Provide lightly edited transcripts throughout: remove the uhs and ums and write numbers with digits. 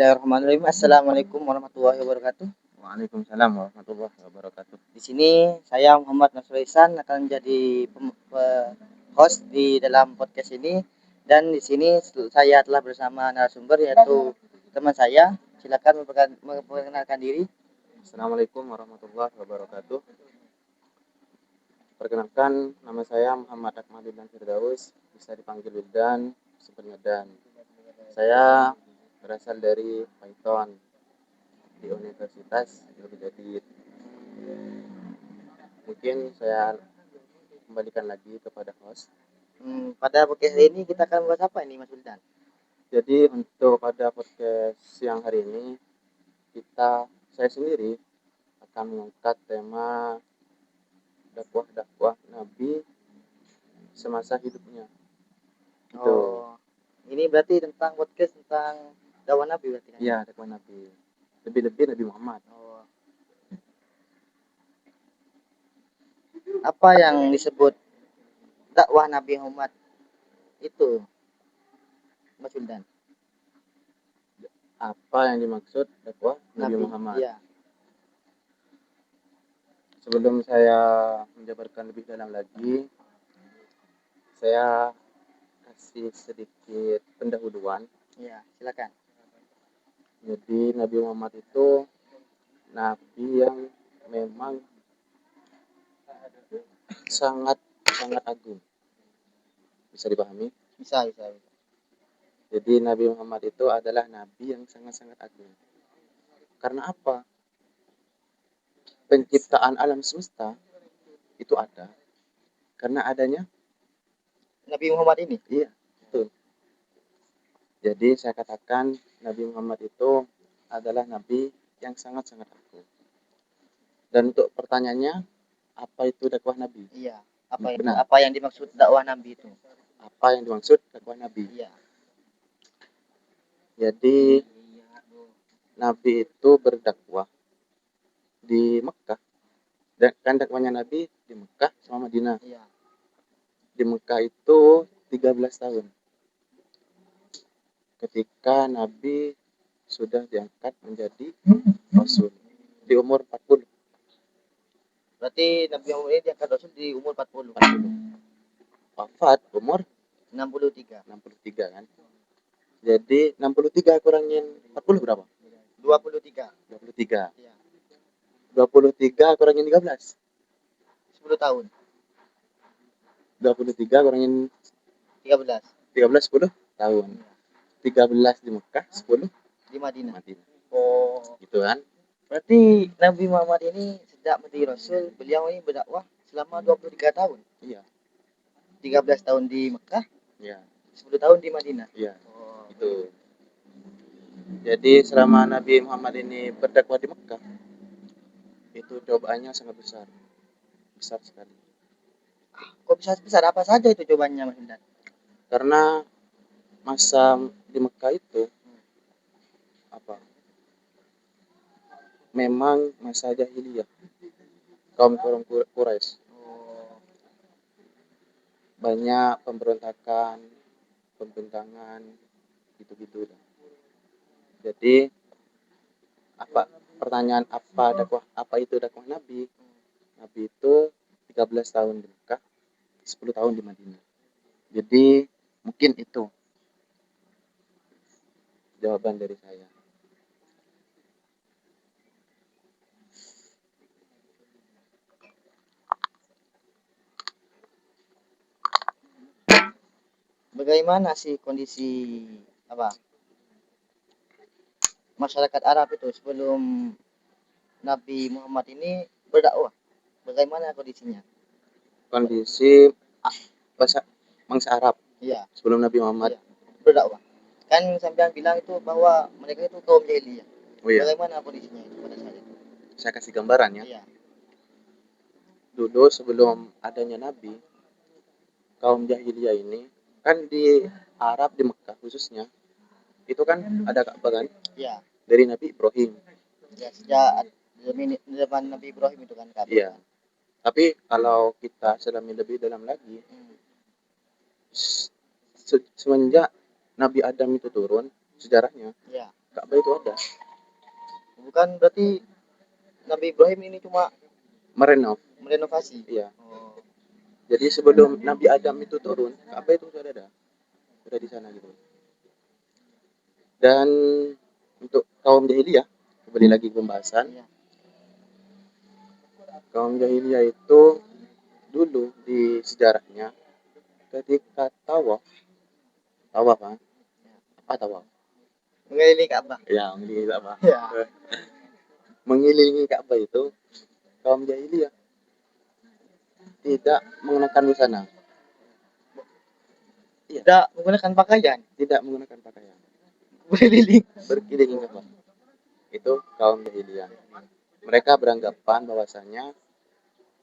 Bismillahirrahmanirrahim. Assalamualaikum warahmatullahi wabarakatuh. Waalaikumsalam warahmatullahi wabarakatuh. Di sini saya Muhammad Nasrul Ihsan akan menjadi host di dalam podcast ini, dan di sini saya telah bersama narasumber yaitu teman saya. Silakan memperkenalkan diri. Assalamualaikum warahmatullahi wabarakatuh. Perkenalkan, nama saya Muhammad Akmaluddin Firdaus, bisa dipanggil Wildan, sebenarnya Dan. Saya berasal dari Python di Universitas Ilmu Jadid. Mungkin saya kembalikan lagi kepada host. Pada podcast ini kita akan membahas apa ini, Mas Wildan? Jadi untuk pada podcast siang hari ini, saya sendiri akan mengangkat tema dakwah Nabi semasa hidupnya. Oh, ini berarti tentang podcast tentang dakwah Nabi berarti kan? Iya, dakwah Nabi. Lebih-lebih Nabi Muhammad. Oh. Apa yang disebut dakwah Nabi Muhammad itu, Mas Wildan? Apa yang dimaksud dakwah Nabi Muhammad? Iya. Sebelum saya menjabarkan lebih dalam lagi, saya kasih sedikit pendahuluan. Iya, silakan. Jadi Nabi Muhammad itu nabi yang memang sangat agung. Bisa dipahami? Bisa. Jadi Nabi Muhammad itu adalah nabi yang sangat agung. Karena apa? Penciptaan alam semesta itu ada karena adanya Nabi Muhammad ini? Iya, betul. Jadi saya katakan Nabi Muhammad itu adalah nabi yang sangat agung. Dan untuk pertanyaannya, apa itu dakwah Nabi? Iya. Apa yang dimaksud dakwah Nabi itu? Apa yang dimaksud dakwah Nabi? Iya. Jadi Nabi itu berdakwah di Mekah. Dan kan dakwahnya Nabi di Mekah sama Madinah. Iya. Di Mekah itu 13 tahun. Ketika Nabi sudah diangkat menjadi Rasul di umur 40. Berarti Nabi Muhammad ini diangkat Rasul di umur 40. Wafat umur 63 kan. Jadi 63 kurangin 40 berapa? 23. Iya. 23 kurangin 13. 10 tahun. 23 kurangin 13. 10 tahun. 13 di Mekah, 10 di Madinah. Oh, gitu kan. Berarti Nabi Muhammad ini sejak menjadi Rasul, beliau ini berdakwah selama 23 tahun. Iya. 13 tahun di Mekah. Iya. 10 tahun di Madinah. Iya. Oh, itu. Jadi selama Nabi Muhammad ini berdakwah di Mekah, itu cobaannya sangat besar. Besar sekali. Kok bisa besar? Apa saja itu cobaannya, Mas Indan? Karena masa di Mekah itu memang masa jahiliyah kaum Quraisy. Banyak pemberontakan, pembentangan, gitu-gitu. Jadi pertanyaan apa itu dakwah Nabi? Nabi itu 13 tahun di Mekah, 10 tahun di Madinah. Jadi mungkin itu jawaban dari saya. Bagaimana sih kondisi masyarakat Arab itu sebelum Nabi Muhammad ini berdakwah? Bagaimana kondisinya? Kondisi bangsa Arab. Iya. Sebelum Nabi Muhammad berdakwah. Kan sampean bilang itu bahwa mereka itu kaum jahiliyah. Oh, iya. Bagaimana kondisinya itu pada saat itu? Saya kasih gambaran ya. Iya. Dulu sebelum adanya Nabi, kaum jahiliyah ini kan di Arab, di Mekah khususnya, itu kan ada Ka'bah kan? Iya. Dari Nabi Ibrahim. Ya, sejak zaman Nabi Ibrahim itu kan Ka'bah. Iya. Tapi kalau kita selami lebih dalam lagi, semenjak Nabi Adam itu turun, sejarahnya, Ka'bah itu ada. Bukan berarti Nabi Ibrahim ini cuma merenovasi. Iya. Oh. Jadi sebelum Nabi Adam itu turun, Ka'bah itu sudah ada. Sudah di sana gitu. Dan untuk kaum jahiliyah, kembali lagi ke pembahasan. Iya. Kaum jahiliyah itu dulu di sejarahnya ketika tawaf kan? Apa tawaf? Mengelilingi Ka'bah. Ya, mengelilingi Ka'bah. Ya. Mengelilingi Ka'bah itu kaum jahiliyah tidak mengenakan busana. Tidak menggunakan pakaian, Tidak menggunakan pakaian. berkeliling. Berkeliling Ka'bah. Itu kaum jahiliyah. Mereka beranggapan bahwasanya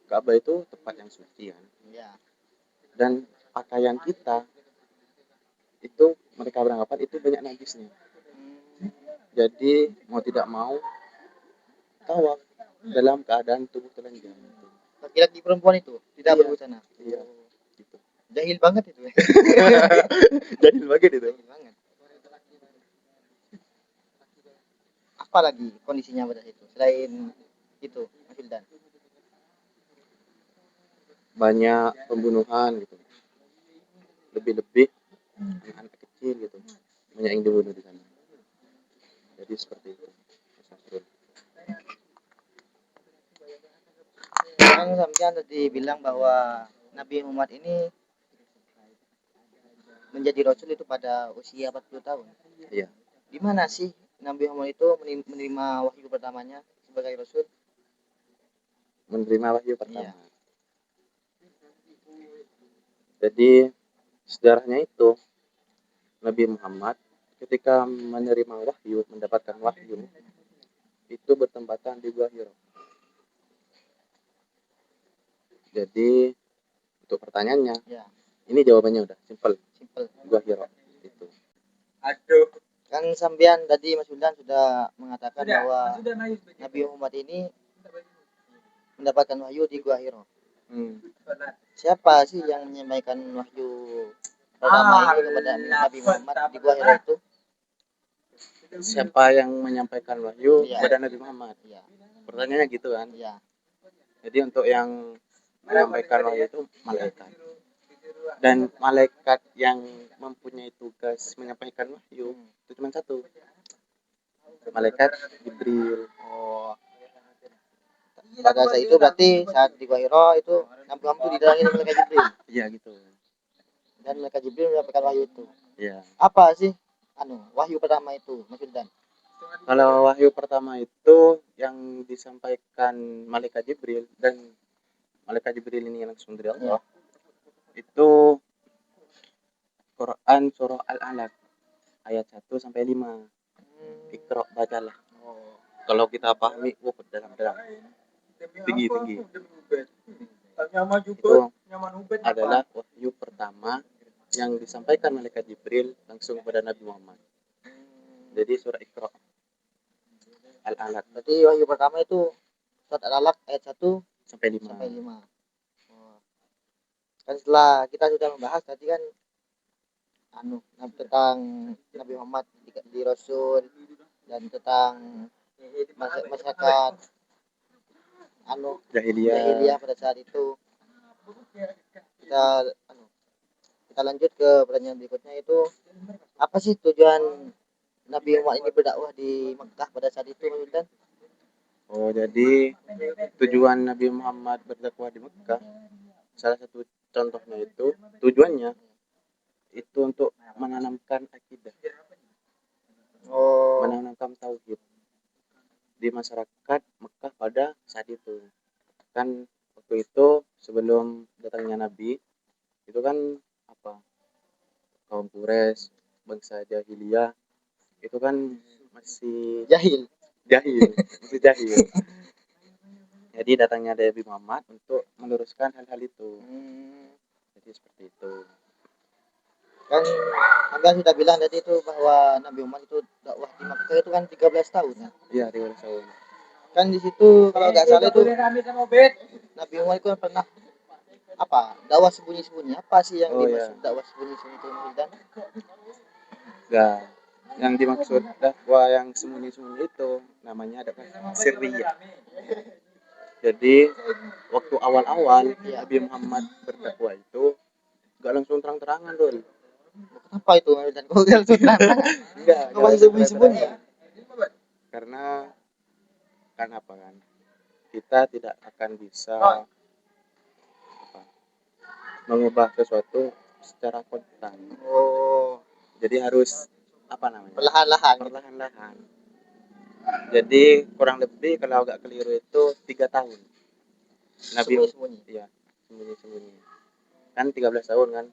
Ka'bah itu tempat yang suci kan. Ya. Dan pakaian kita itu mereka beranggapan itu banyak najisnya. Jadi mau tidak mau tawaf dalam keadaan tubuh telanjang. Laki-laki perempuan itu tidak Iya. berbusana. Iya, gitu. Jahil banget itu. Jahil banget itu. Jahil banget. Apa lagi kondisinya pada situ selain itu, Mas Wildan? Banyak pembunuhan gitu. Lebih-lebih anak kecil gitu. Banyak yang dibunuh di sana. Jadi seperti itu. Kan sampean tadi bilang bahwa Nabi Muhammad ini menjadi rasul itu pada usia 40 tahun. Iya. Di mana sih Nabi Muhammad itu menerima wahyu pertamanya sebagai rasul? Menerima wahyu pertama. Iya. Jadi sejarahnya itu Nabi Muhammad ketika menerima wahyu, mendapatkan wahyu itu bertempatan di Gua Hira. Jadi untuk pertanyaannya, Ya. ini jawabannya udah simple. Gua Hira itu. Aduh. Kan sampean tadi Mas Wildan sudah mengatakan bahwa Nabi Muhammad ini mendapatkan wahyu di Gua Hira. Siapa sih yang menyampaikan wahyu pertama ini kepada Nabi Muhammad di Gua Hira itu? Siapa yang menyampaikan wahyu Iya. kepada Nabi Muhammad? Iya. Pertanyaannya gitu kan? Iya. Jadi untuk yang menyampaikan wahyu itu malaikat. Dan malaikat yang mempunyai tugas menyampaikan wahyu itu cuma satu. Malaikat Jibril. Oh. Pada saat itu berarti saat di Gua Hira itu Nabi Muhammad itu didatangi oleh malaikat Jibril. Iya gitu. Dan malaikat Jibril menyampaikan wahyu itu. Iya. Apa sih wahyu pertama itu, Mas Wildan? Kalau wahyu pertama itu yang disampaikan malaikat Jibril dan malaikat Jibril ini langsung dari Allah. Itu Quran surah Al-Alaq ayat 1 sampai 5. Iqra, bacalah. Kalau kita pahami, dalam-dalam. Tinggi. Itu adalah wahyu pertama yang disampaikan malaikat Jibril langsung kepada Nabi Muhammad. Jadi surah Iqra Al-Alaq. Berarti wahyu pertama itu surat Al-Alaq ayat 1 sampai 5. Kan setelah kita sudah membahas tadi kan tentang Nabi Muhammad di Rasul dan tentang masyarakat jahiliyah pada saat itu. Kita lanjut ke pertanyaan berikutnya, itu apa sih tujuan Nabi Muhammad ini berdakwah di Mekah pada saat itu, Mas Wildan? Oh, jadi tujuan Nabi Muhammad berdakwah di Mekah, salah satu contohnya itu tujuannya itu untuk menanamkan akidah, menanamkan tauhid di masyarakat Mekah pada saat itu. Kan waktu itu sebelum datangnya Nabi itu kan kaum Quraisy, bangsa jahiliyah itu kan masih jahil. Jadi datangnya Nabi Muhammad untuk meluruskan hal-hal itu. Jadi seperti itu. Kan Anda sudah bilang tadi itu bahwa Nabi Muhammad itu dakwah di Makkah itu kan 13 tahun ya? Iya, 13 tahun. Kan di situ kalau nggak salah itu Nabi Muhammad itu pernah dakwah sembunyi-sembunyi. Apa sih yang dimaksud dakwah sembunyi-sembunyi itu, Wildan? Yang dimaksud dakwah yang sembunyi-sembunyi itu namanya dakwah sirriyah. Jadi waktu awal-awal Nabi Muhammad berdakwah itu gak langsung terang-terangan Dul. Apa itu? Dan kok langsung terang-terangan? Enggak Kok masih sembunyi-sembunyi? Karena apa kan? Kita tidak akan bisa mengubah sesuatu secara konstan. Oh, Jadi harus perlahan-lahan. Perlahan-lahan. Jadi kurang lebih kalau agak keliru itu 3 tahun. Nabi Sembunyi-sembunyi. Iya, sembunyi-sembunyi. Kan 13 tahun kan.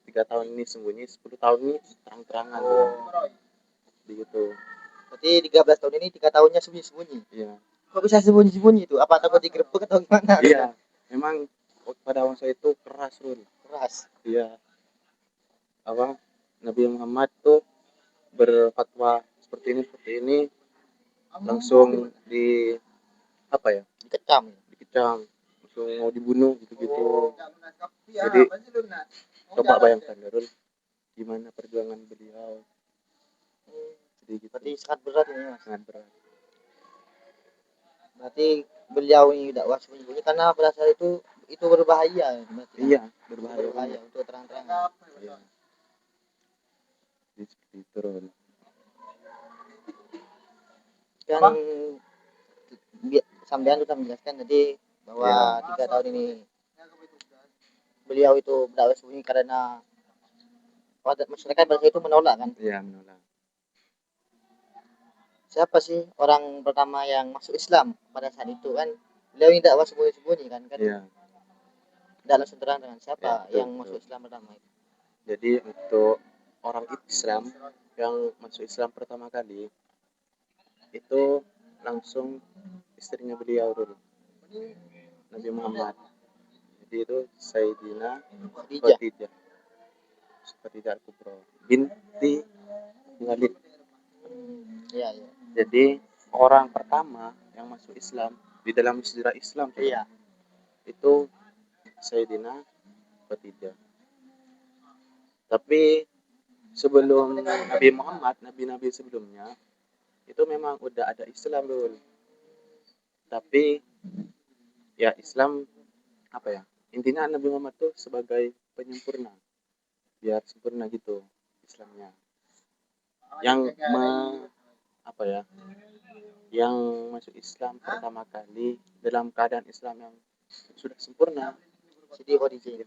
3 tahun ini sembunyi, 10 tahun ini terang-terangan. Begitu. Berarti 13 tahun ini 3 tahunnya sembunyi-sembunyi. Iya. Kok bisa sembunyi-sembunyi itu? Apa takut digerebek atau gimana? Iya. Memang pada masa itu keras, Rul. Keras. Iya. Apa? Nabi Muhammad tuh berfatwa seperti ini langsung Dikecam. langsung mau dibunuh gitu-gitu. Jadi coba bayangkan Darul, gimana perjuangan beliau. Jadi gitu. Berarti sangat berat ini Mas. Sangat berat. Berarti beliau ini dakwah sembunyi-sembunyi karena pada saat itu berbahaya berarti. Iya, berbahaya untuk terang-terangan. Iya. Jadi seperti itu Rul. Kan sampean sudah menjelaskan tadi bahwa 3 tahun ini beliau itu berdakwah sembunyi karena masyarakat pada saat itu menolak kan. Iya, menolak. Siapa sih orang pertama yang masuk Islam pada saat itu kan? Beliau ini dakwah sembunyi-sembunyi kan? Iya. Tidak langsung terang dengan siapa Ya, yang masuk Islam pertama itu. Jadi untuk orang Islam yang masuk Islam pertama kali itu langsung istrinya beliau dulu, Nabi Muhammad. Jadi itu Sayyidina Khadijah Al-Kubra binti Khuwailid. Iya. Jadi orang pertama yang masuk Islam di dalam sejarah Islam itu Sayyidina Khadijah. Tapi sebelum Nabi Muhammad, nabi-nabi sebelumnya itu memang udah ada Islam dulu. Tapi ya Islam intinya Nabi Muhammad tuh sebagai penyempurna, biar sempurna gitu Islamnya. Yang yang masuk Islam pertama kali dalam keadaan Islam yang sudah sempurna Siti Khadijah.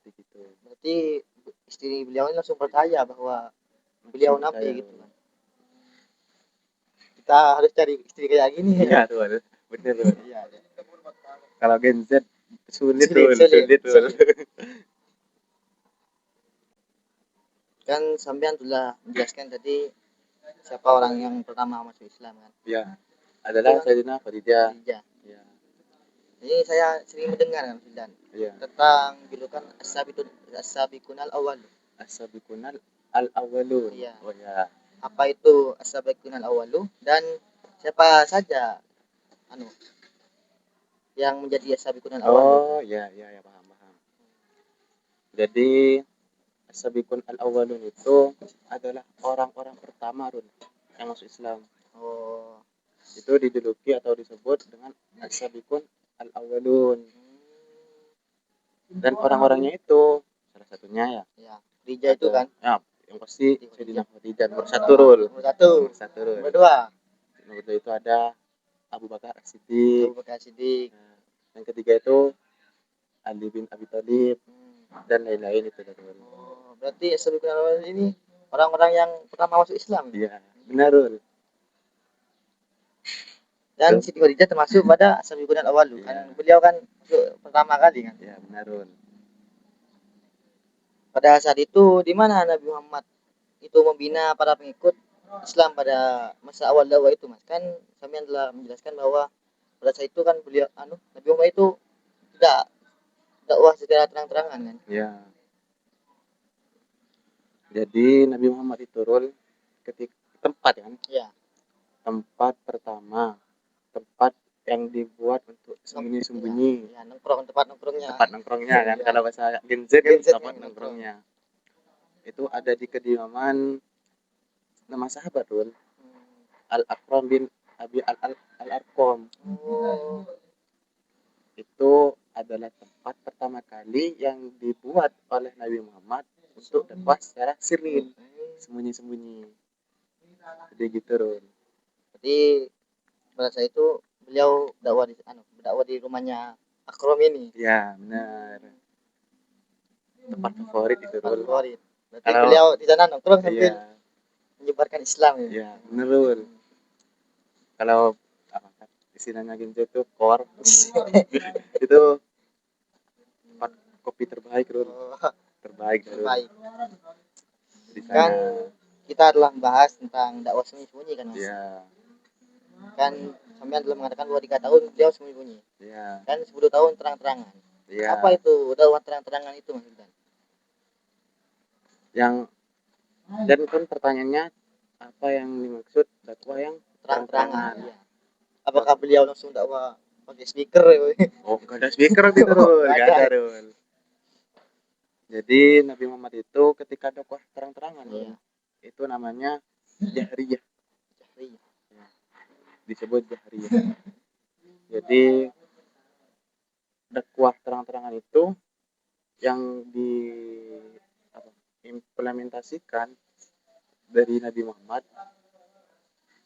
Gitu. Berarti istri beliau ini langsung percaya bahwa beliau nabi gitu kan. Kita harus cari istri kayak gini. Iya tuh, bener tuh. Iya. Kalau Gen Z sulit. Kan sampean sudah menjelaskan tadi siapa orang yang pertama masuk Islam kan? Iya. Adalah Sayyidina Khadijah. Iya. Ini saya sering mendengar kan Fidan. Iya. Tentang julukan as-sabiqunal awwal. As-sabiqunal al-awwalun. Iya. Oh ya. Apa itu as-sabiqunal awwalu dan siapa saja yang menjadi as-sabiqunal awwal? Oh, ya, paham. Jadi as-sabiqun al-awwalun itu adalah orang-orang pertama yang masuk Islam. Oh. Itu dijuluki atau disebut dengan as-sabiqun al-awwalun. Dan orang-orangnya itu salah satunya ya. Khadijah itu kan? Ya, yang pasti Sayyidina Khadijah nomor 1 Rul. Nomor 1. Nomor 2. Nomor 2 itu ada Abu Bakar As-Siddiq. Yang ketiga itu Ali bin Abi Thalib dan lain-lain itu. Oh, berarti as-sabiqun al-awwal ini orang-orang yang pertama masuk Islam. Iya, benar Rul. Dan Siti Khadijah termasuk pada as-sabiqun al-awwal kan. Beliau kan pertama kali kan. Iya, benar Rul. Pada saat itu di mana Nabi Muhammad itu membina para pengikut Islam pada masa awal dakwah itu Mas? Kan sampean telah menjelaskan bahwa pada saat itu kan beliau Nabi Muhammad itu tidak dakwah secara terang-terangan kan? Iya. Jadi Nabi Muhammad itu Rul ketika tempat kan? Iya. Tempat pertama, tempat yang dibuat untuk sembunyi-sembunyi. Ya, tempat nongkrongnya kan kalau bahasa Gen Z kan tempat nongkrongnya. itu ada di kediaman nama sahabat Rul, Al-Aqram bin Abi Al-Arqam. Oh, Itu adalah tempat pertama kali yang dibuat oleh Nabi Muhammad untuk dakwah secara sirrin, sembunyi-sembunyi. Jadi gitu Rul. berarti pada saat itu beliau dakwah di rumahnya Akrom ini. Ya benar, tempat favorit itu Rul. Favorit. Berarti Kalau- beliau di sana nongkrong sambil Iya, menyebarkan Islam ya. iya benar Rul. Kalau apa kan istilahnya gitu itu core itu tempat kopi terbaik Rul, Oh, terbaik Rul. baik. Di Kan sana. kita adalah membahas tentang dakwah sembunyi-sembunyi kan Mas. Iya, Kan sampean telah mengatakan bahwa 3 tahun beliau sembunyi-sembunyi. iya, Kan 10 tahun terang-terangan. iya. Apa itu dakwah terang-terangan itu Mas Wildan? Yang dan kan pertanyaannya apa yang dimaksud dakwah yang Terang-terangan. terang-terangan? Iya. Apakah beliau langsung dakwah pakai speaker ya? Oh, gak ada speaker gitu Rul, Gak gak ada. ada Rul. Jadi Nabi Muhammad itu ketika dakwah terang-terangan Iya. itu namanya jahriyah, Iya. disebut jahriyah. Jadi dakwah terang-terangan itu yang implementasikan dari Nabi Muhammad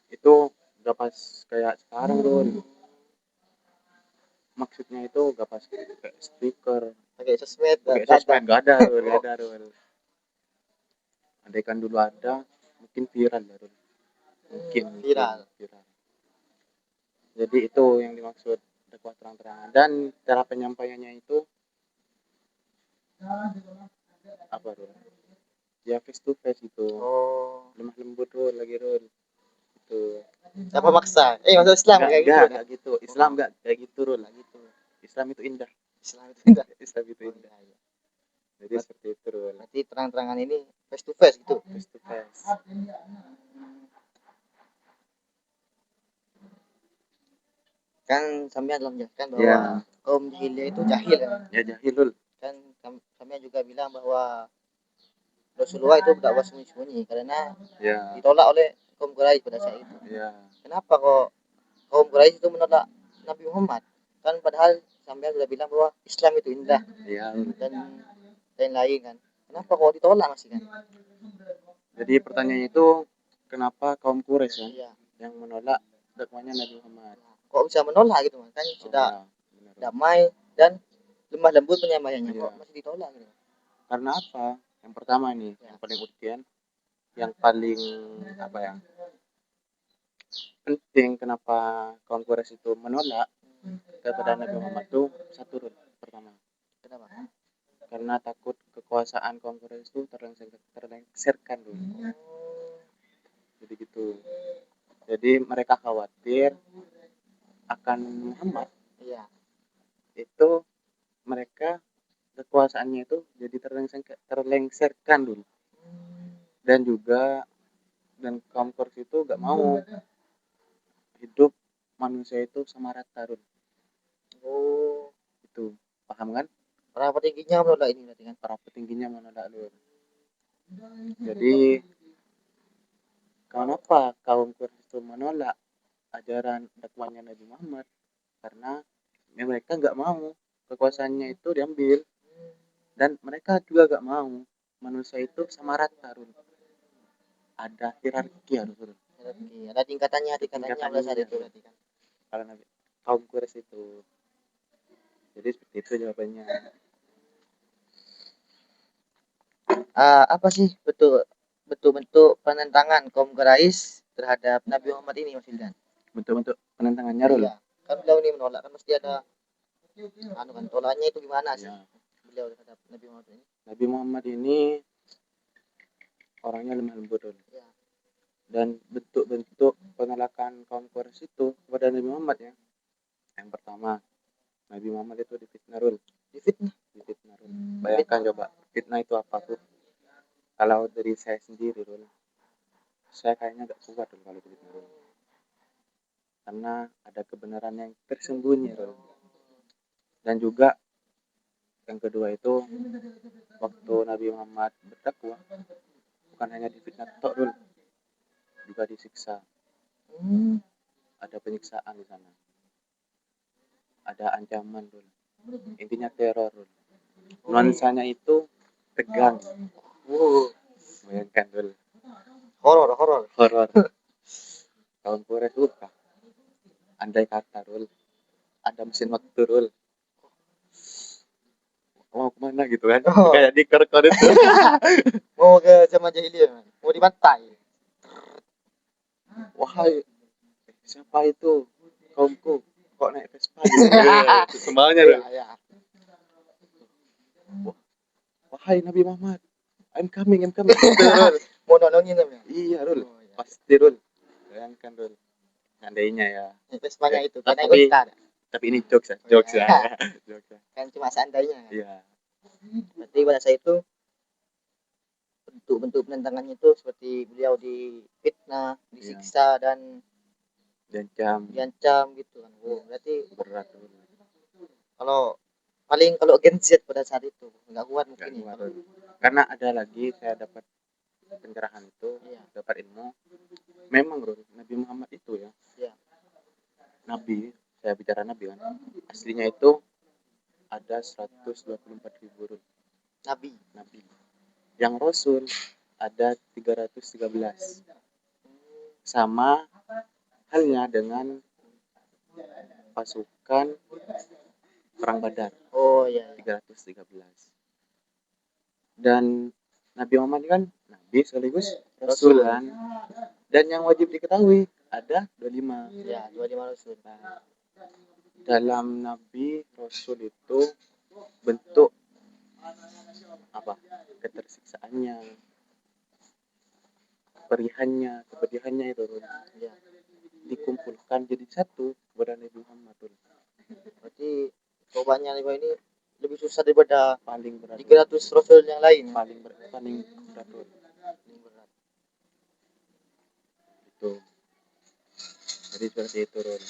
itu gak pas kayak sekarang Rul. Maksudnya itu gak pas kayak speaker, Pakai sosmed. pakai Gak ada. sosmed, gak ada Rul, gak ada Rul. Andaikan dulu ada, mungkin viral ya Rul. Mungkin Viral. viral. Jadi itu yang dimaksud dakwah terang-terangan, dan cara penyampaiannya itu apa Rul? Ya face to face itu, Oh. lemah lembut Rul, lagi Rul. Itu. Apa maksa? Masuk Islam kayak gitu. Enggak gitu. Islam enggak kayak gitu Rul. Gitu. Islam itu indah. Islam itu enggak. Islam itu Oh, indah. iya, iya. Jadi seperti itu Rul. Berarti terang-terangan ini face to face gitu. Face to face. Kan sampean telah menjelaskan bahwa Ya. kaum jahiliyah itu jahil kan. Ya jahil Rul. Kan sampean juga bilang bahwa Rasulullah itu berdakwah sembunyi-sembunyi karena Ya. ditolak oleh kaum Quraisy pada saat itu. Ya. Kenapa kok kaum Quraisy itu menolak Nabi Muhammad? Kan padahal sampean sudah bilang bahwa Islam itu indah Ya. dan lain-lain kan. Kenapa kok ditolak masih kan? Jadi pertanyaannya itu kenapa kaum Quraisy kan Iya. yang menolak dakwahnya Nabi Muhammad? Kok bisa menolak gitu kan? Sudah Oh, ya. Benar. damai dan lemah lembut penyampaiannya, Iya. kok masih ditolak gitu? Karena apa? Yang pertama nih, Ya. yang paling urgen, yang paling apa ya? Penting kenapa kaum Quraisy itu menolak kepada Nabi Muhammad itu satu Rul, pertama. Kenapa? Karena takut kekuasaan kaum Quraisy itu terlengserkan dulu. Jadi gitu. Jadi mereka khawatir akan Muhammad Iya. itu mereka kekuasaannya itu jadi terlengserkan dulu. Dan juga kaum Quraisy itu gak mau hidup manusia itu sama rata Rul. Oh, Itu paham kan? para petingginya menolak ini berarti kan? Para petingginya menolak Rul. Jadi kenapa kaum Quraisy itu menolak ajaran dakwahnya Nabi Muhammad? Karena mereka nggak mau kekuasaannya itu diambil, dan mereka juga nggak mau manusia itu sama rata Rul. Ada hierarki harus Rul. Ada tingkatannya pada saat itu berarti kan? Kalau Nabi kaum Quraisy itu, jadi seperti itu jawabannya. Apa sih bentuk penentangan kaum Quraisy terhadap Nabi Muhammad ini Mas Wildan? Bentuk-bentuk penentangannya Rul. Iya. Kan beliau ini menolak kan mesti ada kan tolaknya itu gimana sih? Ya. Beliau terhadap Nabi Muhammad ini? Nabi Muhammad ini orangnya lemah lembut Rul. Ya. Dan bentuk-bentuk penolakan kaum Quraisy itu kepada Nabi Muhammad ya. Yang pertama, Nabi Muhammad itu difitnah Rul. Difitnah Rul. Bayangkan coba, fitnah itu apa tuh? Kalau dari saya sendiri Rul, saya kayaknya gak kuat Rul kalau difitnah Rul. Karena ada kebenaran yang tersembunyi Rul. Dan juga Yang kedua itu waktu Nabi Muhammad berdakwah bukan hanya difitnah tok dul, juga disiksa. Ada penyiksaan di sana, ada ancaman dul. Intinya teror dul. Nuansanya itu tegang. Bayangkan dul, Horor. horor. Tahun Pures lupa. Andai kata dul, ada mesin waktu dul. Mau kemana gitu kan? Oh. Kayak di kor itu. Mau ke zaman jahiliyah, Man. Mau dibantai. Wahai, siapa itu? Kaumku kok naik Vespa gitu. Itu semuanya dul. Ya. Wahai Nabi Muhammad, I'm coming. Gitu, dul. Mau nolongin namanya. Iya dul, Oh, ya. pasti dul. Bayangkan dul, seandainya ya. Vespanya itu kan naik Tapi- unta. Tapi ini jokes ya. Jokes ya. Kan cuma seandainya. Kan? Iya. Berarti pada saat itu bentuk-bentuk penentangannya itu seperti beliau difitnah, disiksa dan diancam gitu kan. Oh, berarti berat dul. kalau Gen Z pada saat itu nggak kuat Nggak mungkin kuat, ya. dul. Karena ada lagi saya dapat pencerahan itu, Iya. dapat ilmu. Memang bro, Nabi Muhammad itu ya. Iya. Nabi, saya bicara Nabi kan. Aslinya itu ada 124.000 Nabi. Yang Rasul ada 313. Sama halnya dengan pasukan perang Badar, Oh iya. 313. Dan Nabi Muhammad kan Nabi sekaligus Rasul kan. Dan yang wajib diketahui ada 25. Ya, 25 Rasul. Nah, dalam Nabi Rasul itu bentuk apa? Ketersiksaannya, kepedihannya itu Ya. dikumpulkan jadi satu kepada Nabi Muhammad. Berarti cobaannya lima ini lebih susah daripada Paling berat. 300 Rasul yang lain. Paling berat. Paling berat. Itu. Jadi seperti itu, Ron.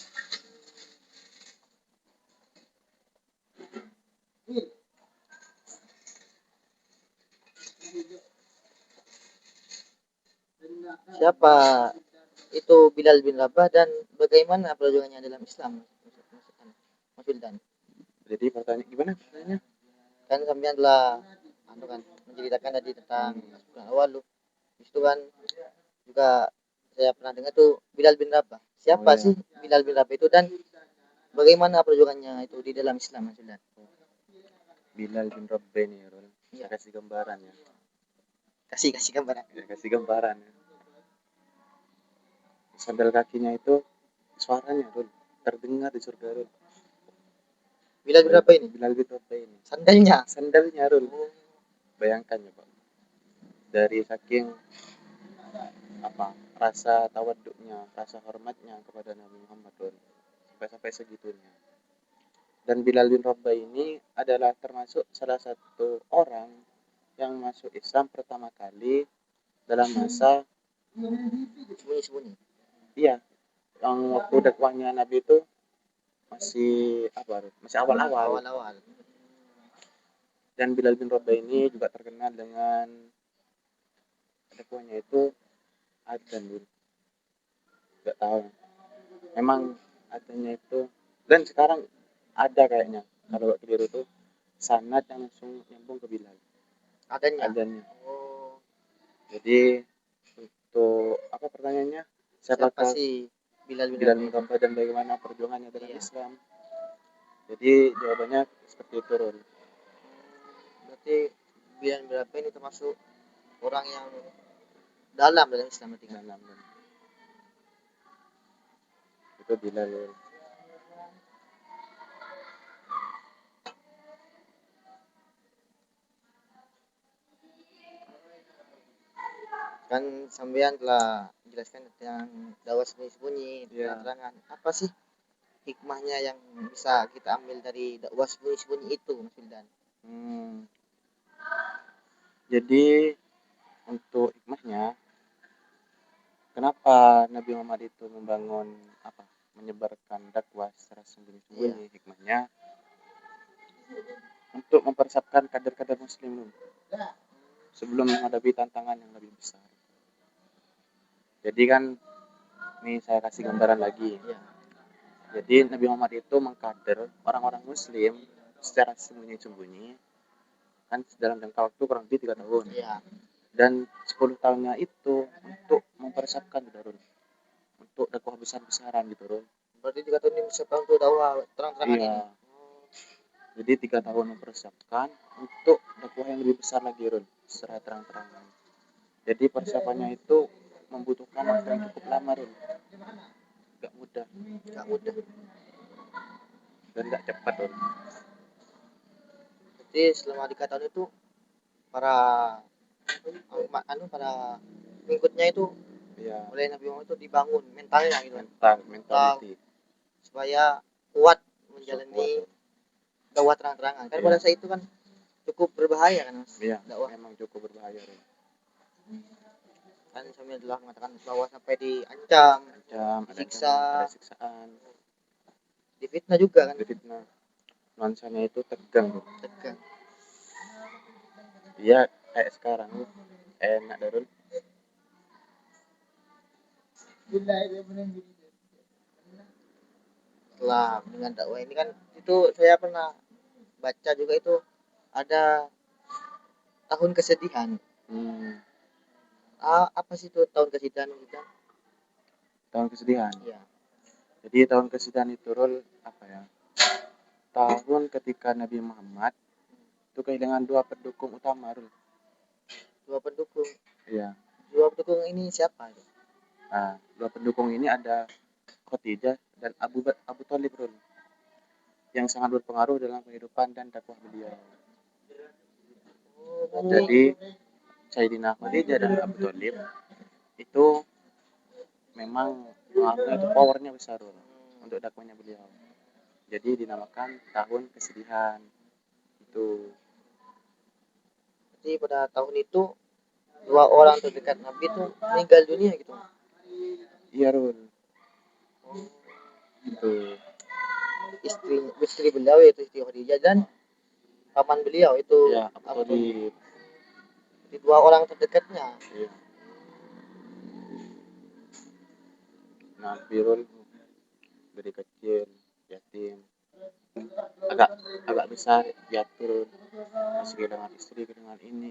Siapa itu Bilal bin Rabah dan bagaimana perjuangannya dalam Islam? Mas Wildan. Jadi pertanyaan gimana pertanyaannya? Kan sampean telah kan menceritakan tadi tentang bulan awal lu. Itu kan juga saya pernah dengar tuh Bilal bin Rabah. Siapa Oh, iya. sih Bilal bin Rabah itu dan bagaimana perjuangannya itu di dalam Islam, Mas Wildan? Bilal bin Rabah nih, Ron. Iya. Saya kasih gambaran ya. Kasih gambaran. Ya, kasih gambaran ya. Sandal kakinya itu suaranya, Ron, terdengar di surga, Ron. Bilal bin Rabah ini. Bilal bin Rabah ini. Sandalnya, Ron. Bayangkan ya, Pak. Dari saking rasa tawaduknya, rasa hormatnya kepada Nabi Muhammad, Ron. Sampai segitunya. Dan Bilal bin Rabah ini adalah termasuk salah satu orang yang masuk Islam pertama kali dalam masa sembunyi-sembunyi. iya, yang waktu dakwahnya Nabi itu masih awal-awal. Dan Bilal bin Rabah ini juga terkenal dengan dakwahnya itu adzan dulu. Nggak tahu. Memang adzannya itu, dan sekarang ada kayaknya kalau keliru tuh sanad yang langsung nyambung ke Bilal. Adzannya. Oh. Jadi untuk apa pertanyaannya? Siapa sih Bilal bin Rabah dan bagaimana perjuangannya dalam Islam? Jadi jawabannya seperti itu, Ron. Berarti Bilal bin Rabah ini termasuk orang yang dalam Islam berarti kan? Dalam. Itu Bilal, Ron. Kan sampean telah menjelaskan tentang dakwah sembunyi-sembunyi, terang-terangan. Apa sih hikmahnya yang bisa kita ambil dari dakwah sembunyi-sembunyi itu, Mas Wildan? Jadi untuk hikmahnya, kenapa Nabi Muhammad itu menyebarkan dakwah secara sembunyi-sembunyi? Hikmahnya untuk mempersiapkan kader-kader muslim dulu sebelum menghadapi tantangan yang lebih besar. Jadi kan nih saya kasih gambaran lagi. Iya. Jadi Nabi Muhammad itu mengkader orang-orang muslim secara sembunyi-sembunyi kan dalam jangka waktu kurang lebih 3 tahun. Iya. Dan 10 tahunnya itu untuk mempersiapkan gitu, untuk dakwah besar-besaran gitu, Rul. Berarti 3 tahun ini bisa untuk dakwah terang-terangan Iya. ini. Jadi 3 tahun mempersiapkan untuk dakwah yang lebih besar lagi, Rul, secara terang-terangan. Jadi persiapannya itu membutuhkan waktu yang cukup lama, Rul. Gak mudah Gak mudah. dan gak cepat, Rul. Jadi selama 3 tahun itu para para pengikutnya itu Iya, oleh Nabi Muhammad itu dibangun mentalnya gitu mentality. supaya kuat Kuat, menjalani dakwah terang-terangan. Kan Iya. pada saat itu kan cukup berbahaya kan Mas. Iya, Dakwah memang cukup berbahaya, Rul. kan sambil telah mengatakan bahwa sampai diancam, Ada disiksa, siksaan, difitnah juga kan. difitnah. Nuansanya itu tegang, Rul. Tegang. Iya, kayak sekarang Rul. Enak dah, Rul. Setelah dengan dakwah ini kan itu saya pernah baca juga itu ada tahun kesedihan. Apa sih itu tahun kesedihan kita? Tahun kesedihan. Iya. Jadi tahun kesedihan itu, Rul, apa ya? Tahun ketika Nabi Muhammad itu kehilangan 2 pendukung utama, Rul. 2 pendukung. Iya. 2 pendukung ini siapa? Nah, 2 pendukung ini ada Khadijah dan Abu Thalib, Rul, yang sangat berpengaruh dalam kehidupan dan dakwah beliau. Jadi Sayyidina Khadijah dan Abu Thalib itu memang pengaruhnya itu powernya besar, Rul, untuk dakwahnya beliau. Jadi dinamakan tahun kesedihan itu. Jadi pada tahun itu 2 orang terdekat Nabi itu meninggal dunia gitu. Iya, Rul. Itu Istri beliau yaitu Siti Khadijah dan paman beliau itu ya Abu Thalib. Di 2 orang terdekatnya. Iya. Nabi, Rul, dari kecil yatim, agak besar jatuh, masih kehilangan istri, kehilangan ini.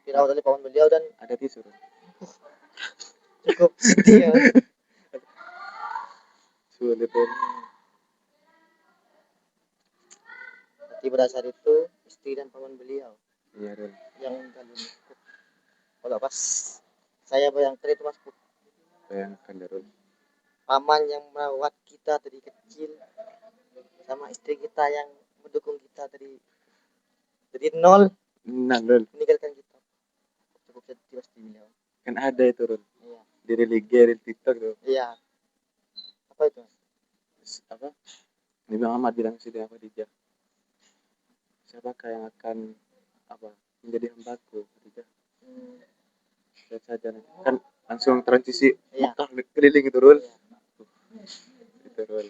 Dirawat oleh paman beliau dan Ada tisu, Rul. cukup sedih ya. Sulit, Rul. Jadi pada saat itu istri dan paman beliau Iya, Rul. yang meninggal dunia. Kalau pas saya bayangkan itu Mas, Bayangkan, Rul. paman yang merawat kita dari kecil sama istri kita yang mendukung kita dari nol Nah, Rul, meninggalkan kita. Cukup sedih pasti beliau. kan ada itu, Rul. Iya. Di religi TikTok, Rul. Iya. Apa itu? Apa? Nabi Muhammad bilang sih apa Khadijah. Siapakah yang akan menjadi hambaku, Khadijah? Lihat saja nih. Kan langsung transisi Iya. Mekah keliling itu, Rul. Iya. Itu, Rul.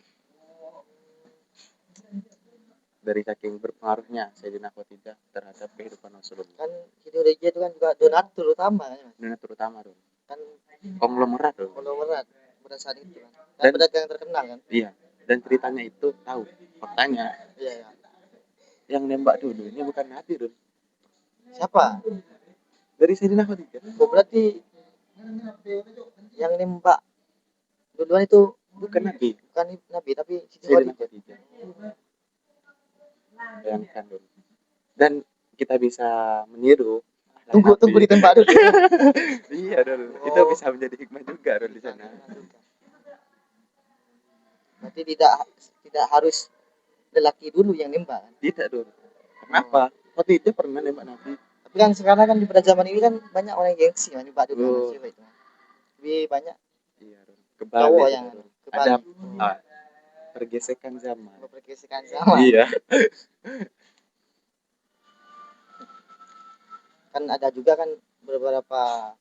Dari saking berpengaruhnya Sayyidina Khadijah terhadap kehidupan Rasulullah. Kan Siti Khadijah itu kan juga donatur utama kan, Mas? Donatur utama, Rul. Kan Konglomerat, Rul. konglomerat pada saat itu kan. Dan pedagang terkenal kan. Iya. Dan ceritanya itu tahu faktanya. Iya. Yang nembak dulu ini bukan Nabi, Rul. Siapa? Dari Sayyidina Khadijah. Oh, berarti yang nembak duluan itu bukan Nabi tapi Siti Sayyidina Khadijah. Khadijah. Bayangkan, Rul. Dan kita bisa meniru. Tunggu ditembak dulu. Iya, Rul. Itu bisa menjadi hikmah juga, Rul, di sana. Berarti tidak harus lelaki dulu yang nembak kan? Tidak, Rul. Kenapa? Khadijah pernah nembak Nabi. Tapi kan sekarang kan pada zaman ini kan banyak orang yang gengsi kan nembak dulu siapa itu. Lebih banyak iya, Rul. Kebalik yang Rul. Ada pergesekan zaman. Iya. Kan ada juga kan beberapa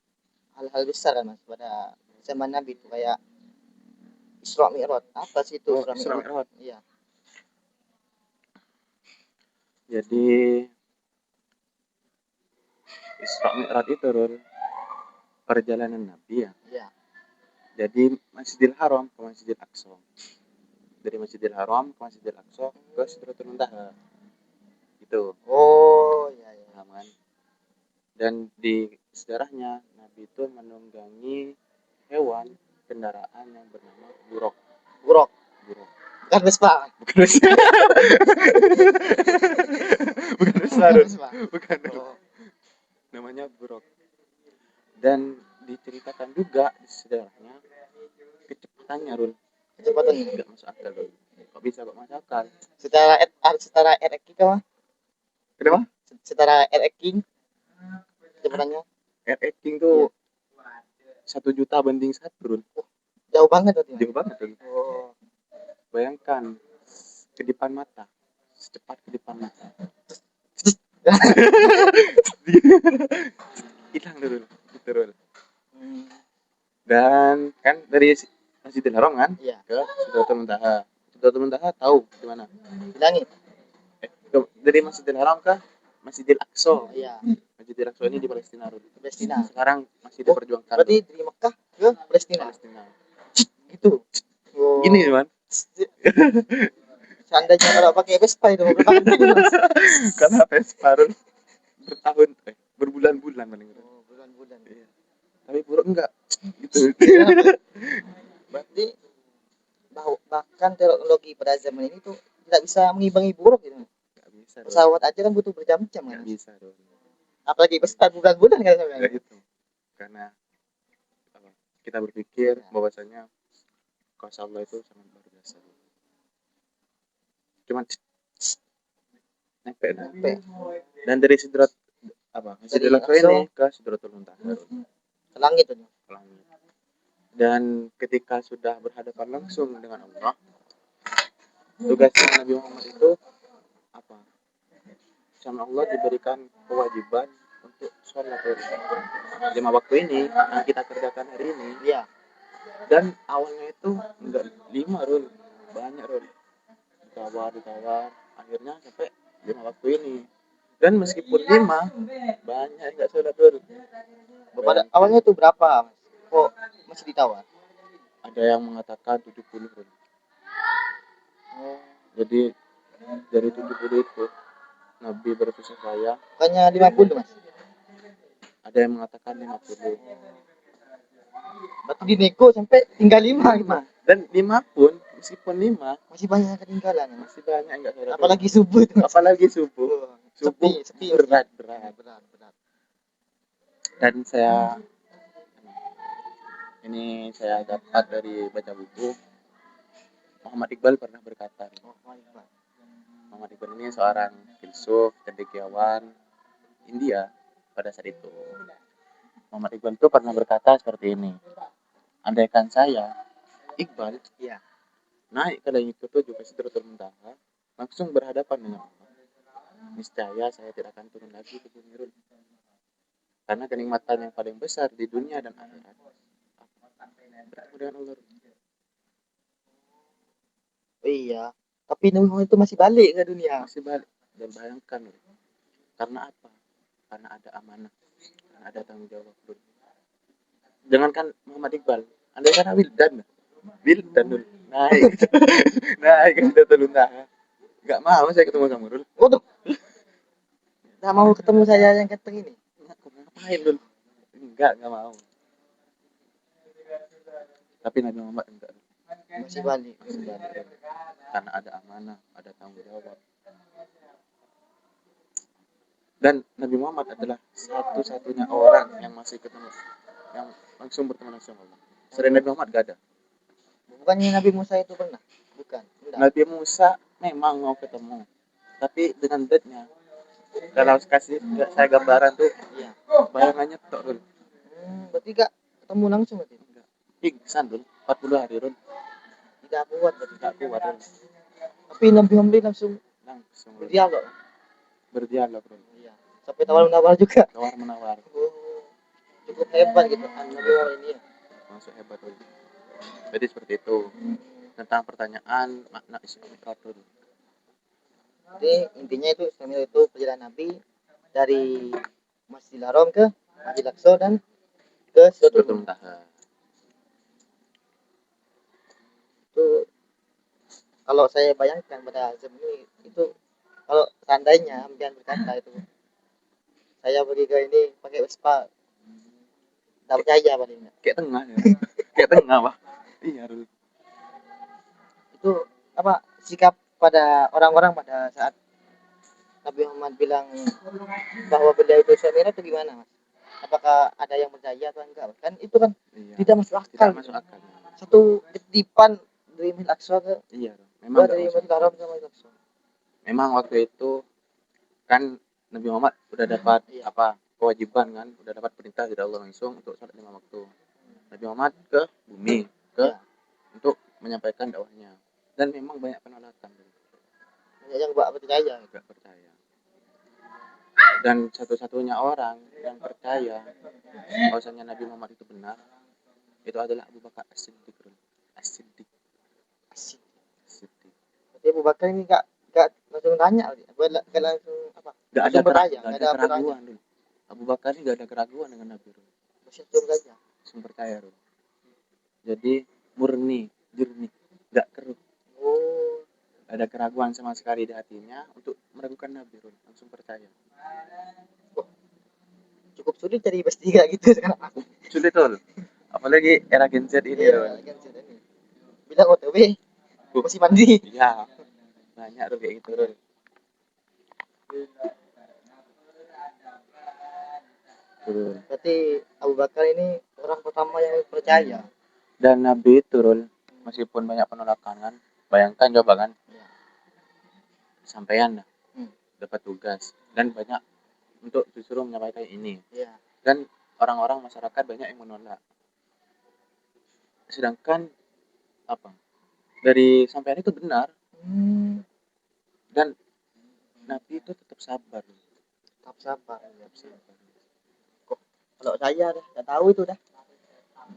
hal-hal besar kan Mas pada zaman Nabi itu kayak Isra Mi'raj. Apa sih itu Isra Mi'raj? Iya. Jadi Isra Mi'raj itu Rul, perjalanan Nabi ya. Iya. Jadi Masjidil Haram ke Masjidil Aqsa. Dari Masjidil Haram ke Masjidil Aqsa ke Sidratul Muntaha. Itu Oh, iya iya. paham kan? Dan di sejarahnya Nabi itu menunggangi hewan kendaraan yang bernama buruk. Buruk. Buruk. Bukan Vespa. Bukan Vespa. Bukan Vespa. Bukan Vespa. Bukan. Oh. Namanya buruk. Dan diceritakan juga di sejarahnya kecepatannya Rul. Kecepatan Nggak masuk akal Rul. Kok bisa kok masuk akal? setara RX kah? Kenapa? Setara RX King kecepatannya RX King tuh 1 juta banding 1 Rul. jauh banget berarti. Jauh banget Rul. Oh. Bayangkan kedipan mata, secepat kedipan mata. Hilang Rul, gitu Rul. Dan kan dari Masjidil Haram kan Iya. ke Sidratul Muntaha. Sidratul Muntaha tahu di mana? Di langit. Dari Masjidil Haram ke Masjidil Aqsa. Iya. Masjidil Aqsa ini di Palestina Rul. Palestina. Sekarang masih diperjuangkan. Berarti dari Mekah ke Palestina. Gitu. Oh. Gini man. Seandainya kalau pakai Vespa itu bertahan. Karena Vespa Rul bertahun berbulan-bulan paling. Oh, bulan-bulan. Iya. Tapi buruk enggak gitu. Berarti bahkan teknologi pada zaman ini tuh tidak bisa mengimbangi buruk gitu. Enggak bisa. Pesawat aja kan butuh berjam-jam kan. Enggak bisa Rul. Apalagi Vespa bulan-bulan kan sampai. Ya itu. Karena kita berpikir bahwasanya kuasa Allah itu sangat luar biasa. Cuman nyampe. Dan dari Sidrat Masjidil Aqsa ini ke Sidratul Muntaha. Ke langit tuh. Dan ketika sudah berhadapan langsung dengan Allah, tugasnya Nabi Muhammad itu apa? Sama Allah diberikan kewajiban untuk sholat 5 waktu ini yang kita kerjakan hari ini. Iya. Dan awalnya itu enggak 5 Rul, banyak Rul. Ditawar, akhirnya sampai 5 waktu ini. Dan meskipun 5, banyak enggak sholat Rul. Pada awalnya itu berapa? Kok masih ditawar? Ada yang mengatakan 70 Rul. Jadi dari 70 itu Nabi bersusah payah. Bukannya 50 Mas? Ada yang mengatakan 50. Berarti dinego sampai tinggal 5. Dan 5 pun meskipun 5 masih banyak ketinggalan. Masih banyak enggak sholat. Apalagi subuh itu. Apalagi subuh. Sepi berat. Dan saya dapat dari baca buku. Muhammad Iqbal pernah berkata. Muhammad Iqbal ini seorang filsuf, cendekiawan India pada saat itu. Muhammad Iqbal itu pernah berkata seperti ini. Andaikan saya Iqbal naik ke langit ke-7 ke Sidratul Muntaha, langsung berhadapan dengan Allah, niscaya saya tidak akan turun lagi ke bumi Rul. Karena kenikmatan yang paling besar di dunia dan akhirat bertemu dengan Allah. Iya, tapi Nabi Muhammad itu masih balik ke dunia. Masih balik. Dan bayangkan, karena apa? Karena ada amanah, karena ada tanggung jawab. Jangankan Muhammad Iqbal, andaikan Wildan dulu naik ke Sidratul Muntaha, nggak mau saya ketemu sama Rul. Waduh, nggak mau ketemu saya yang keteng ini. Ngapain Rul? Enggak mau. Tapi Nabi Muhammad enggak. Masih balik. Karena ada amanah, ada tanggung jawab. Dan Nabi Muhammad adalah satu-satunya orang yang masih ketemu, yang langsung bertemu langsung Allah. Selain Nabi Muhammad gak ada. Bukannya Nabi Musa itu pernah? Bukan. Nabi Musa memang mau ketemu, tapi dengan bedanya. Kalau kasih saya gambaran tuh, bayangannya tok Rul. Berarti gak ketemu langsung berarti? Enggak. Pingsan Rul, 40 hari Rul. Tidak kuat berarti. Tidak kuat Rul. Tapi Nabi Muhammad langsung berdialog Rul. Iya. Sampai tawar-menawar juga. Tawar-menawar. Cukup hebat gitu Nabi Muhammad ini ya. Masuk hebat Rul. Jadi seperti itu. Tentang pertanyaan makna Isra Mi'raj. Jadi intinya itu Isra Mi'raj itu perjalanan Nabi dari Masjidil Haram ke Masjidil Aqsa dan ke Sidratul Sidratul Muntaha. Muntaha. Itu kalau saya bayangkan pada zaman ini itu, kalau seandainya Ambian berkata itu saya pergi ke ini pakai Vespa, tak percaya paling enggak. Kayak tengah ya. Kayak tengah, Pak. Iya, Rul. Itu apa sikap pada orang-orang pada saat Nabi Muhammad bilang bahwa beliau itu Isra Mi'raj itu gimana, Mas? Apakah ada yang percaya atau enggak? Kan itu kan Iya. tidak masuk akal. Tidak masuk akal. Satu ketipan dari Masjid Aqsa ke Iya, memang dari enggak masuk Masjid Haram ke Masjid Aqsa. Memang waktu itu kan Nabi Muhammad udah dapat apa kewajiban kan, udah dapat perintah dari Allah langsung untuk sholat 5 waktu. Nabi Muhammad ke bumi untuk menyampaikan dakwahnya, dan memang banyak penolakan, Banyak yang enggak percaya. nggak percaya. Dan satu-satunya orang yang percaya bahwasanya Nabi Muhammad itu benar itu adalah Abu Bakar As-Siddiq. As-Siddiq. Jadi Abu Bakar ini enggak langsung tanya, enggak langsung apa? Nggak ada bertanya, nggak ada keraguan dulu. Abu Bakar ini nggak ada keraguan dengan Nabi. Bersyukur saja. Langsung percaya dulu. Jadi murni, jernih, nggak keruh. Oh, Ada keraguan sama sekali di hatinya untuk meragukan Nabi. Langsung percaya. cukup sulit cari pasti kayak gitu sekarang. Sulit tuh. Apalagi era Gen Z ini Iya, loh. kan sudah nih. Bilang OTW, masih mandi. Iya. Banyak tuh kayak gitu loh. Berarti Abu Bakar ini orang pertama yang percaya. Dan Nabi turun meskipun banyak penolakan kan. Bayangkan coba kan. Sampaian dah. Dapat tugas dan banyak untuk disuruh menyampaikan ini. Iya. Dan orang-orang masyarakat banyak yang menolak. Sedangkan apa? Dari sampaian itu benar. Dan Nabi itu tetap sabar. Tetap sabar. Kok kalau saya dah tahu itu dah.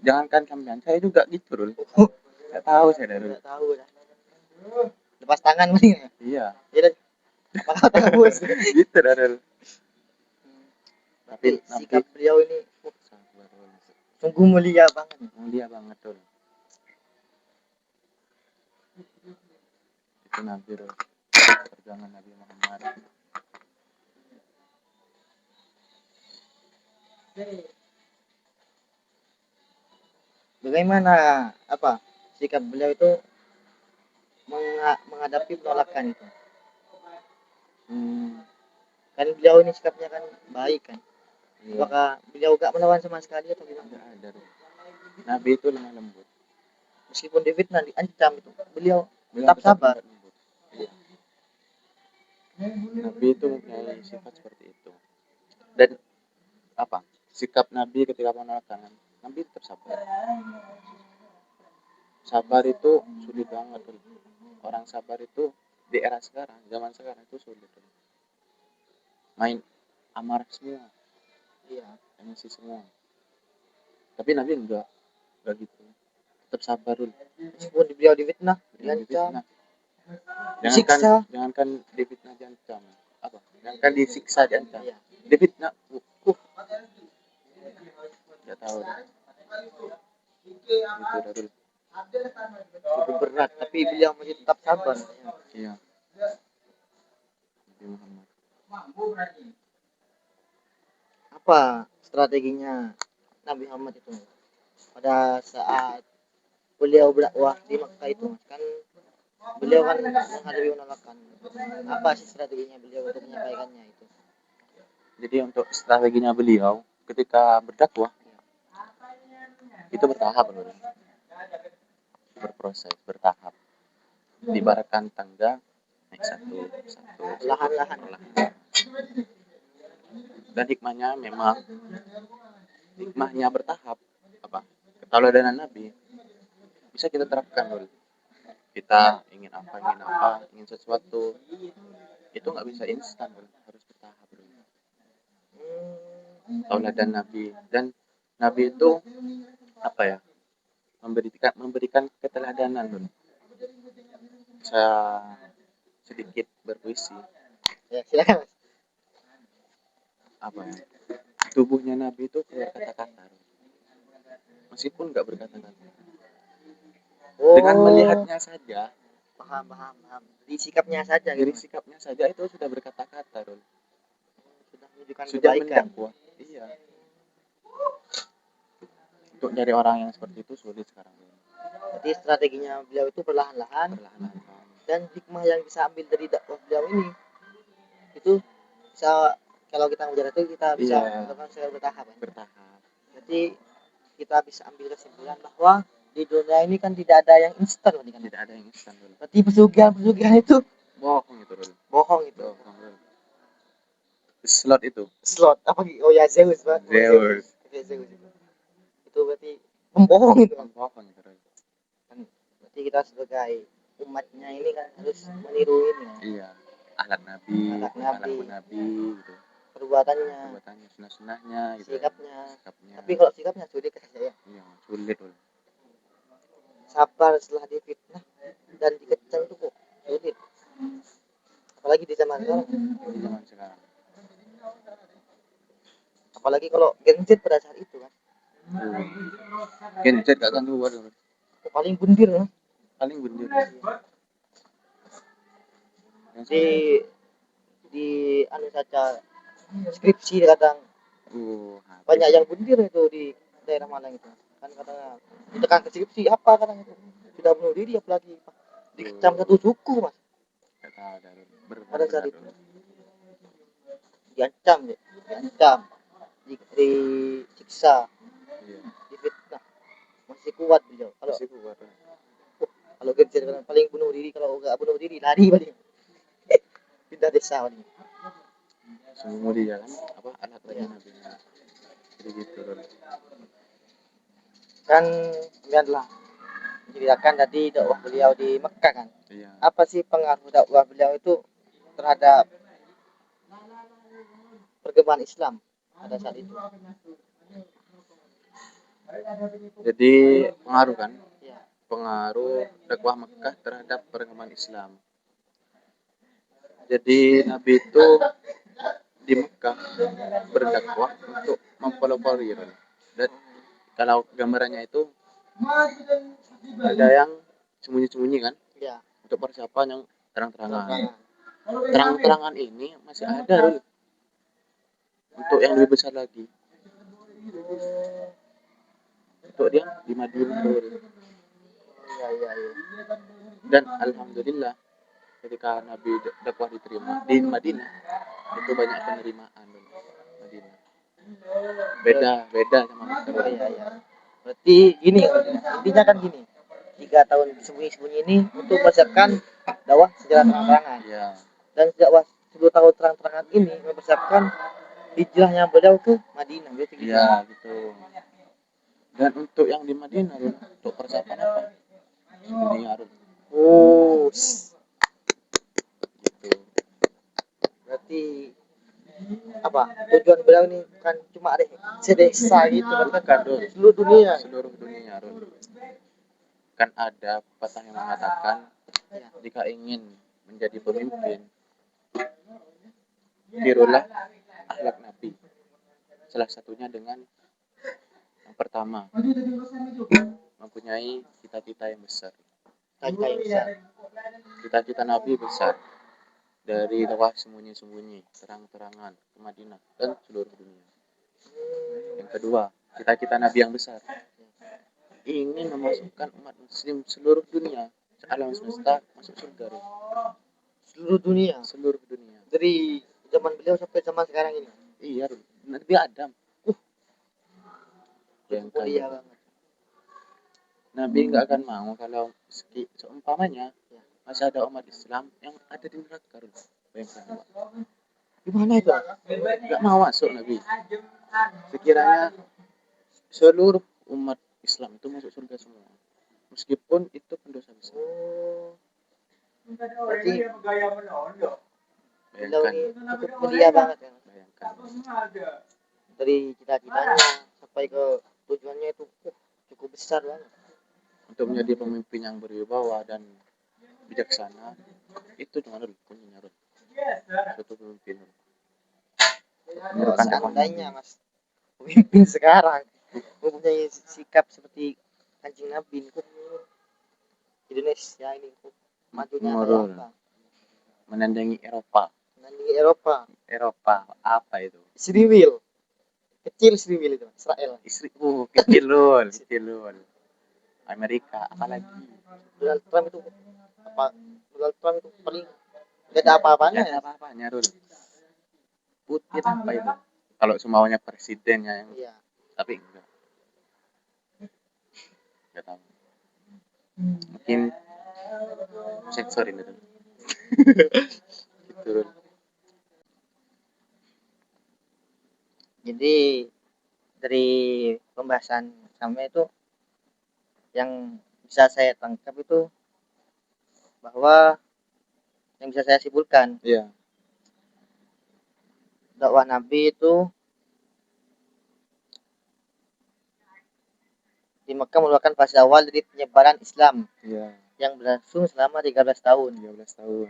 Jangankan sampean, saya juga gitu loh. Enggak tahu saya dari. Enggak tahu dah. Lepas tangan nih. Iya. Iya. Apa tangan bos? Gitu dah. Tapi sikap beliau ini sabar. sungguh mulia banget. Mulia banget tuh. Itu Nabi loh. Perjuangan Nabi Muhammad. Bagaimana apa sikap beliau itu menghadapi penolakan itu? Kan beliau ini sikapnya kan baik kan. Iya. Apakah beliau gak melawan sama sekali atau gimana? Enggak ada. Nabi itu lemah lembut. Meskipun difitnah diancam itu, beliau tetap sabar. Iya. Nabi itu mempunyai sifat seperti itu. Dan apa? Sikap Nabi ketika penolakan, Nabi tetap sabar. Sabar itu sulit banget. Orang sabar itu di era sekarang, zaman sekarang itu sulit. Main amarah semua. Iya, emosi semua. Tapi Nabi enggak gitu. Tetap sabar dulu. Meskipun beliau difitnah, diancam, disiksa. Jangankan difitnah diancam. Apa? Jangankan disiksa diancam. Iya. Difitnah. Enggak tahu. Itu dulu. Cukup berat, tapi beliau masih tetap sabar. Iya. Nabi Muhammad. Apa strateginya Nabi Muhammad itu pada saat beliau berdakwah di Makkah itu, kan beliau kan menghadapi penolakan. Apa sih strateginya beliau untuk menyampaikannya itu? Jadi untuk strateginya beliau ketika berdakwah itu bertahap loh. Berproses, bertahap. Diibaratkan tangga naik satu, lahan-lahan. Dan hikmahnya bertahap. Apa? Keteladanan Nabi bisa kita terapkan dulu. Kita ingin ingin sesuatu, itu nggak bisa instan, harus bertahap dulu. Tauladan Nabi, dan Nabi itu apa ya? Memberikan keteladanan dulu. Saya sedikit berpuisi. Ya, silakan Mas. Apa ya? Tubuhnya Nabi itu kayak kata-kata. Meskipun nggak berkata-kata. Dengan Oh, melihatnya saja, paham. Di sikapnya saja gitu dari Mas. sikapnya saja itu sudah berkata-kata, Rul. Sudah menunjukkan Sudah kebaikan. mendakwah. Iya. Untuk dari orang yang seperti itu sulit sekarang. Jadi strateginya beliau itu perlahan-lahan, Perlahan-lahan. dan hikmah yang bisa ambil dari dakwah beliau ini itu bisa, kalau kita mengejar itu kita bisa Iya. melakukan secara bertahap kan? Bertahap. Jadi kita bisa ambil kesimpulan bahwa di dunia ini kan tidak ada yang instan kan? Tidak ada yang instan, Rul. Berarti pesugihan itu Bohong itu, Rul. bohong itu. Bohong, Rul. Slot itu. Slot apa gitu? Oh ya, Zeus Pak. Zeus. Oke, Zeus itu berarti pembohong itu kan? Bohong itu, Rul. Berarti kita sebagai umatnya ini kan harus meniru ini kan? Iya. Ahlak Nabi, Ahlak ahlak Nabi. Nabi gitu. Perbuatannya, Sunah-sunahnya gitu. sikapnya. Sikapnya. Tapi kalau sikapnya sulit kan saya. Iya, sulit, Rul. Sabar setelah difitnah dan dikecam itu kok sulit. Apalagi di zaman sekarang. Di zaman sekarang. Apalagi kalau Gen Z pada saat itu kan. Gen Z gak akan keluar, Rul. Paling bundir kan. Paling bundir. Di anu saja skripsi kadang Habis. banyak yang bundir itu di daerah Malang itu kan, katanya ditekan ke skripsi apa kadang itu sudah bunuh diri, apalagi dikecam satu suku Mas pada saat itu, diancam disiksa, Iya. difitnah, masih kuat beliau. Masih kuat. Kalau kerja paling bunuh diri, kalau nggak bunuh diri lari paling pindah desa paling. Semua dia kan apa anak lagi Nabi. Jadi gitu, Rul. Kan lihatlah menceritakan tadi dakwah beliau di Mekah kan. Iya. Apa sih pengaruh dakwah beliau itu terhadap perkembangan Islam pada saat itu? Jadi pengaruh kan? Ya. Pengaruh dakwah Mekah terhadap perkembangan Islam. Jadi Nabi itu di Mekah berdakwah untuk mempelopori, dan kalau gambarannya itu ada yang sembunyi-sembunyi kan, Ya. untuk persiapan yang terang-terangan ini masih ada, Rul, untuk yang lebih besar lagi, untuk dia di Madinah, Rul. Iya. Dan alhamdulillah ketika Nabi dakwah diterima di Madinah itu banyak penerimaan, Rul. Madinah beda sama Mekah. Iya. Berarti gini intinya kan gini, 3 tahun sembunyi-sembunyi ini untuk mempersiapkan dakwah secara terang-terangan. Iya. Dan dakwah 10 tahun terang-terangan ini mempersiapkan hijrahnya beliau ke Madinah. Iya, gitu. Dan untuk yang di Madinah, untuk persiapan apa? Dunia, Oh, gitu. berarti apa tujuan beliau ini bukan cuma ada sedesa gitu kan, seluruh dunia, kan ada pepatah yang mengatakan jika ingin menjadi pemimpin tirulah akhlak Nabi, salah satunya dengan yang pertama mempunyai cita-cita yang besar. Cita-cita Nabi besar, dari dakwah sembunyi-sembunyi terang-terangan ke Madinah dan seluruh dunia. Yang kedua, cita-cita Nabi yang besar, ingin memasukkan umat muslim seluruh dunia, alam semesta masuk surga. Seluruh dunia dari zaman beliau sampai zaman sekarang ini. Iya, Nabi Adam. Yang mulia banget. Nabi nggak akan mau kalau seumpamanya masih ada umat Islam yang ada di neraka. Bayangkan, gimana itu? Nggak mau masuk Nabi. Sekiranya seluruh umat Islam itu masuk surga semua, meskipun itu pendosa besar. Berarti beliau ini cukup mulia banget ya. Bayangkan. Dari cita-citanya sampai ke tujuannya itu cukup besar banget. Untuk menjadi pemimpin yang berwibawa dan bijaksana, Itu cuma dulu punya Rul. Suatu pemimpin. Bukan Seandainya Mas pemimpin sekarang mempunyai sikap seperti Kanjeng Nabi kok Indonesia ini kok majunya kayak Menurun. apa? Menandingi Eropa. Nanti Eropa, Eropa apa itu? Israel, kecil Israel itu, Israel. Kecil Lul. Amerika apalagi? Donald Trump itu apa? Donald Trump itu paling gak ada apa-apanya Ya ya. apa-apanya Rul. Putin apa itu? Kalau semuanya presidennya yang Iya. tapi enggak tahu. Mungkin sensor ini tuh. Gitu. Rul. Jadi dari pembahasan sama itu yang bisa saya tangkap itu bahwa yang bisa saya simpulkan Iya. dakwah Nabi itu di Mekah merupakan fase awal dari penyebaran Islam Iya. yang berlangsung selama 13 tahun. 13 tahun.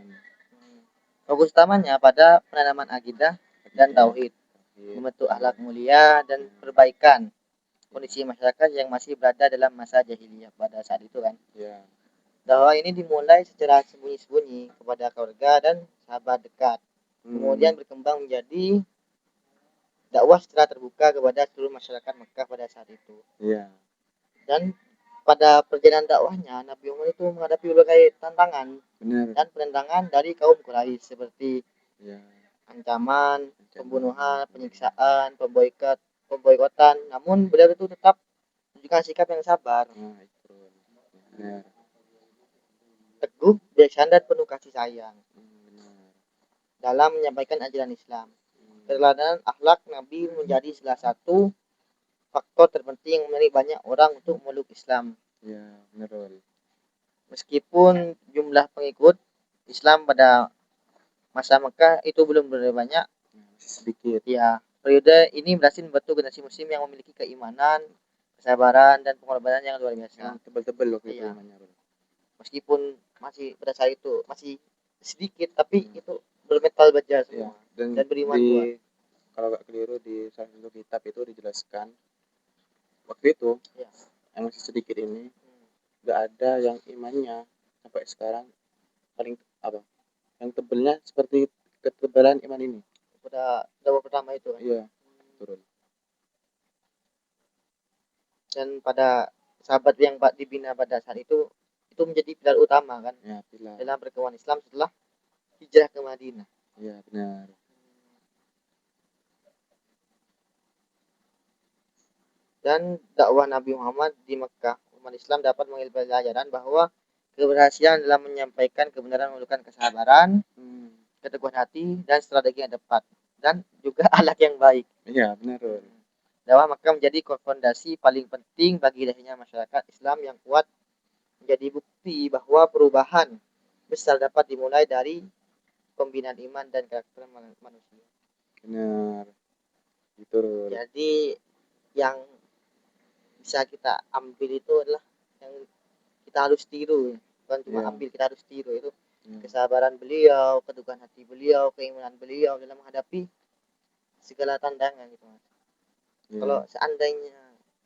Fokus utamanya pada penanaman akidah dan tauhid, membentuk akhlak mulia dan perbaikan kondisi masyarakat yang masih berada dalam masa jahiliyah pada saat itu kan. Iya. Dakwah ini dimulai secara sembunyi-sembunyi kepada keluarga dan sahabat dekat. Kemudian berkembang menjadi dakwah secara terbuka kepada seluruh masyarakat Mekah pada saat itu. Iya. Dan pada perjalanan dakwahnya Nabi Muhammad itu menghadapi berbagai tantangan Benar. dan penentangan dari kaum Quraisy seperti Iya. ancaman, pembunuhan, penyiksaan, pemboikotan. Namun beliau itu tetap menunjukkan sikap yang sabar, Nah, itu. Benar. teguh, bijaksana dan penuh kasih sayang Benar. dalam menyampaikan ajaran Islam. Keteladanan akhlak Nabi menjadi salah satu faktor terpenting yang menarik banyak orang untuk memeluk Islam. Iya, benar. Rul. Meskipun jumlah pengikut Islam pada masa Mekah itu belum berapa banyak, Masih sedikit. ya periode ini berhasil membentuk generasi muslim yang memiliki keimanan, kesabaran dan pengorbanan yang luar biasa. Yang tebel-tebel loh itu Iya. namanya Rul. Meskipun masih pada saat itu masih sedikit, tapi itu bermental baja Iya. semua Dan dan beriman di kuat. kalau nggak keliru di salah satu kitab itu dijelaskan waktu itu Ya. yang masih sedikit ini nggak ada yang imannya sampai sekarang paling apa yang tebelnya seperti ketebalan iman ini. Pada dakwah pertama itu kan. Iya, turun. Dan pada sahabat yang dibina pada saat itu menjadi pilar utama kan Ya, pilar. dalam perkembangan Islam setelah hijrah ke Madinah. Iya, benar. Dan dakwah Nabi Muhammad di Mekah, umat Islam dapat mengambil pelajaran bahwa keberhasilan dalam menyampaikan kebenaran memerlukan kesabaran, keteguhan hati, dan strategi yang tepat, dan juga akhlak yang baik. Iya, benar. Rul. Dakwah Mekah menjadi fondasi paling penting bagi lahirnya masyarakat Islam yang kuat, menjadi bukti bahwa perubahan besar dapat dimulai dari pembinaan iman dan karakter manusia. Benar. Gitu. Rul. Jadi yang bisa kita ambil itu adalah yang kita harus tiru, bukan cuma Iya. ambil, kita harus tiru itu kesabaran beliau, keteguhan hati beliau, keimanan beliau dalam menghadapi segala tantangan gitu Mas. Iya. Kalau seandainya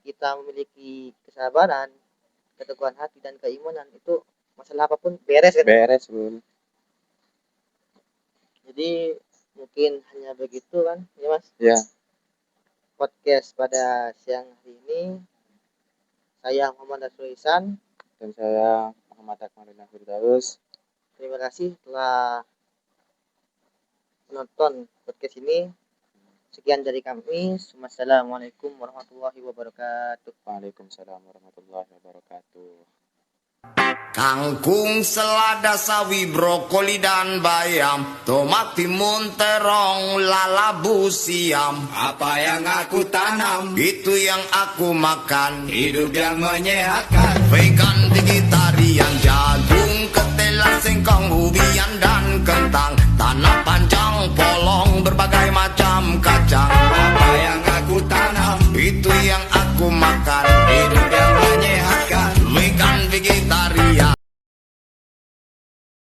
kita memiliki kesabaran, keteguhan hati dan keimanan, itu masalah apapun beres kan. Beres, Rul. Jadi mungkin hanya begitu kan ya Mas. Ya. Podcast pada siang hari ini saya Muhammad Nasrul Ihsan Dan saya Muhammad Akmalillah Firdaus. terima kasih telah menonton podcast ini. Sekian dari kami. Wassalamualaikum warahmatullahi wabarakatuh. Waalaikumsalam warahmatullahi wabarakatuh. Kangkung, selada, sawi, brokoli dan bayam, tomat, timun, terong, lalabu, siam. Apa yang aku tanam, itu yang aku makan. Hidup yang menyehatkan, vegan, vegetarian, jalan.